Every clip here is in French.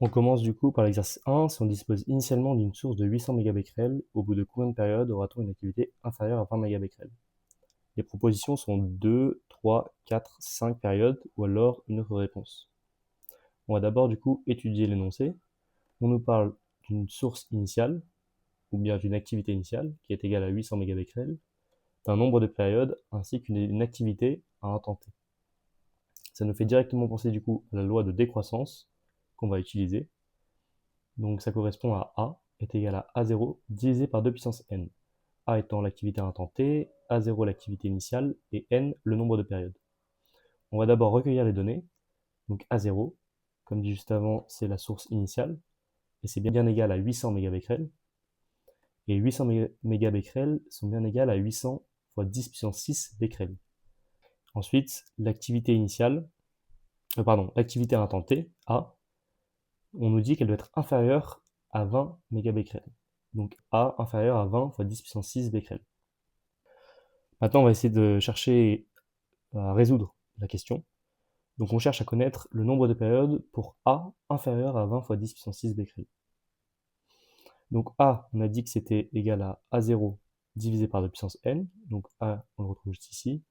On commence du coup par l'exercice 1. Si on dispose initialement d'une source de 800 mégabecquerels, au bout de combien de périodes aura-t-on une activité inférieure à 20 mégabecquerels? Les propositions sont 2, 3, 4, 5 périodes, ou alors une autre réponse. On va d'abord du coup étudier l'énoncé. On nous parle d'une source initiale, ou bien d'une activité initiale, qui est égale à 800 mégabecquerels, d'un nombre de périodes, ainsi qu'une activité à un temps t. Ça nous fait directement penser du coup à la loi de décroissance qu'on va utiliser. Donc ça correspond à A est égal à A0 divisé par 2 puissance n. A étant l'activité à un temps t, A0 l'activité initiale et n le nombre de périodes. On va d'abord recueillir les données. Donc A0, comme dit juste avant, c'est la source initiale et c'est bien égal à 800 mégabecquerels. Et 800 mégabecquerels sont bien égales à 800 fois 10 puissance 6 becquerels. Ensuite, l'activité initiale, l'activité à un temps t, A, on nous dit qu'elle doit être inférieure à 20 mégabecquerels. Donc A inférieur à 20 fois 10 puissance 6 becquerels. Maintenant, on va essayer de chercher à résoudre la question. Donc on cherche à connaître le nombre de périodes pour A inférieur à 20 fois 10 puissance 6 becquerels. Donc A, on a dit que c'était égal à A0 divisé par 2 puissance n. Donc A, on le retrouve juste ici,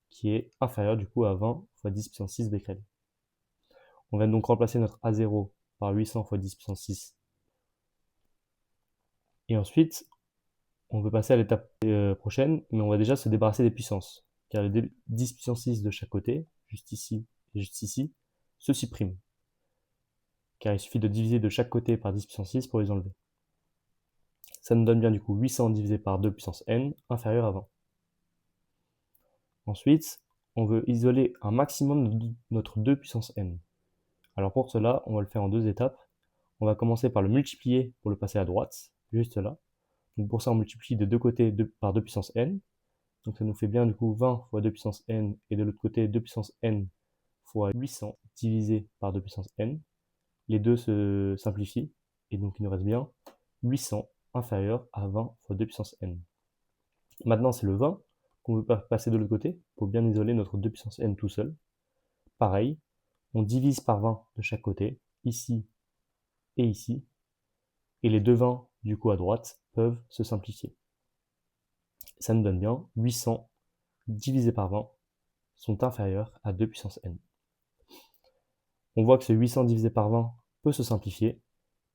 qui est inférieur du coup à 20 fois 10 puissance 6 becquerels. On va donc remplacer notre A0 par 800 fois 10 puissance 6. Et ensuite, on veut passer à l'étape prochaine, mais on va déjà se débarrasser des puissances. Car les 10 puissance 6 de chaque côté, juste ici et juste ici, se suppriment. Car il suffit de diviser de chaque côté par 10 puissance 6 pour les enlever. Ça nous donne bien du coup 800 divisé par 2 puissance n inférieur à 20. Ensuite, on veut isoler un maximum de notre 2 puissance n. Alors pour cela, on va le faire en deux étapes. On va commencer par le multiplier pour le passer à droite, juste là. Donc pour ça, on multiplie de deux côtés par 2 puissance n. Donc ça nous fait bien du coup 20 fois 2 puissance n, et de l'autre côté 2 puissance n fois 800 divisé par 2 puissance n. Les deux se simplifient, et donc il nous reste bien 800 inférieur à 20 fois 2 puissance n. Maintenant c'est le 20 qu'on veut passer de l'autre côté, pour bien isoler notre 2 puissance n tout seul. Pareil, on divise par 20 de chaque côté, ici et ici, et les deux 20 du coup à droite peuvent se simplifier. Ça nous donne bien 800 divisé par 20 sont inférieurs à 2 puissance n. On voit que ce 800 divisé par 20 peut se simplifier.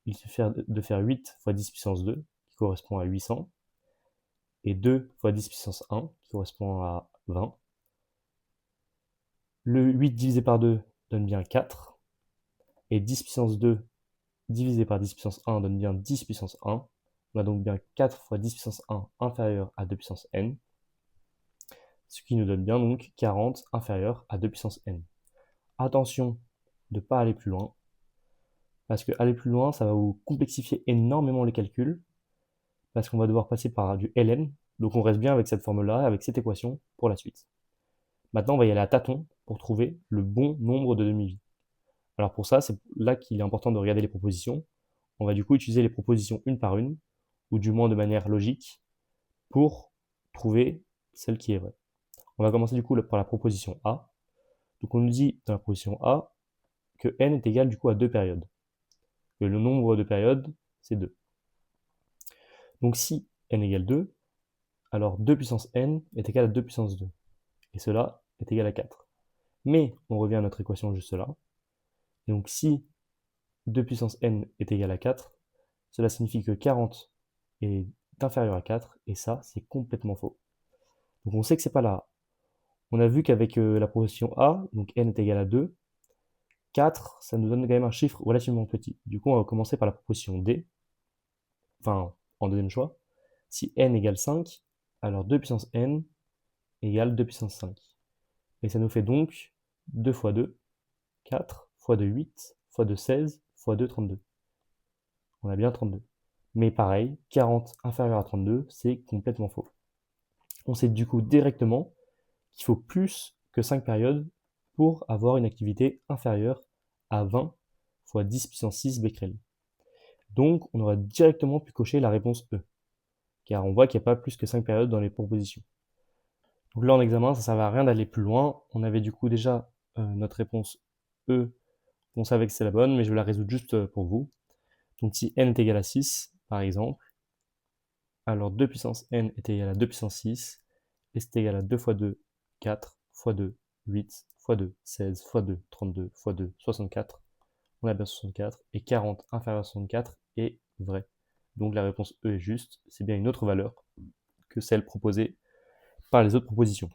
Il suffit de faire 8 fois 10 puissance 2, qui correspond à 800, et 2 fois 10 puissance 1, qui correspond à 20. Le 8 divisé par 2 donne bien 4, et 10 puissance 2 divisé par 10 puissance 1 donne bien 10 puissance 1. On a donc bien 4 fois 10 puissance 1 inférieur à 2 puissance n, ce qui nous donne bien donc 40 inférieur à 2 puissance n. Attention de ne pas aller plus loin, parce que aller plus loin, ça va vous complexifier énormément les calculs, parce qu'on va devoir passer par du ln, donc on reste bien avec cette formule-là, avec cette équation pour la suite. Maintenant, on va y aller à tâtons pour trouver le bon nombre de demi-vies. Alors pour ça, c'est là qu'il est important de regarder les propositions. On va du coup utiliser les propositions une par une, ou du moins de manière logique, pour trouver celle qui est vraie. On va commencer du coup par la proposition A. Donc on nous dit dans la proposition A que n est égal du coup à 2 périodes. Que le nombre de périodes, c'est 2. Donc si n égale 2, alors 2 puissance n est égal à 2 puissance 2. Et cela est égal à 4. Mais on revient à notre équation juste là. Et donc si 2 puissance n est égal à 4, cela signifie que 40 est inférieur à 4, et ça, c'est complètement faux. Donc on sait que c'est pas là. On a vu qu'avec la proposition A, donc n est égal à 2, 4, ça nous donne quand même un chiffre relativement petit. Du coup, on va commencer par la proposition D, enfin, en deuxième choix. Si n égale 5, alors 2 puissance n égale 2 puissance 5. Et ça nous fait donc 2 fois 2, 4, fois 2, 8, fois 2, 16, fois 2, 32. On a bien 32. Mais pareil, 40 inférieur à 32, c'est complètement faux. On sait du coup directement qu'il faut plus que 5 périodes pour avoir une activité inférieure à 20 fois 10 puissance 6 becquerel. Donc, on aurait directement pu cocher la réponse E, car on voit qu'il n'y a pas plus que 5 périodes dans les propositions. Donc là, en examen, ça ne servait à rien d'aller plus loin. On avait du coup déjà notre réponse E, On savait que c'est la bonne, mais je vais la résoudre juste pour vous. Donc si n est égal à 6, par exemple, alors 2 puissance n est égal à 2 puissance 6, et c'est égal à 2 fois 2, 4, fois 2, 8, fois 2, 16, fois 2, 32, fois 2, 64. On a bien 64, et 40 inférieur à 64 est vrai. Donc la réponse E est juste, c'est bien une autre valeur que celle proposée par les autres propositions.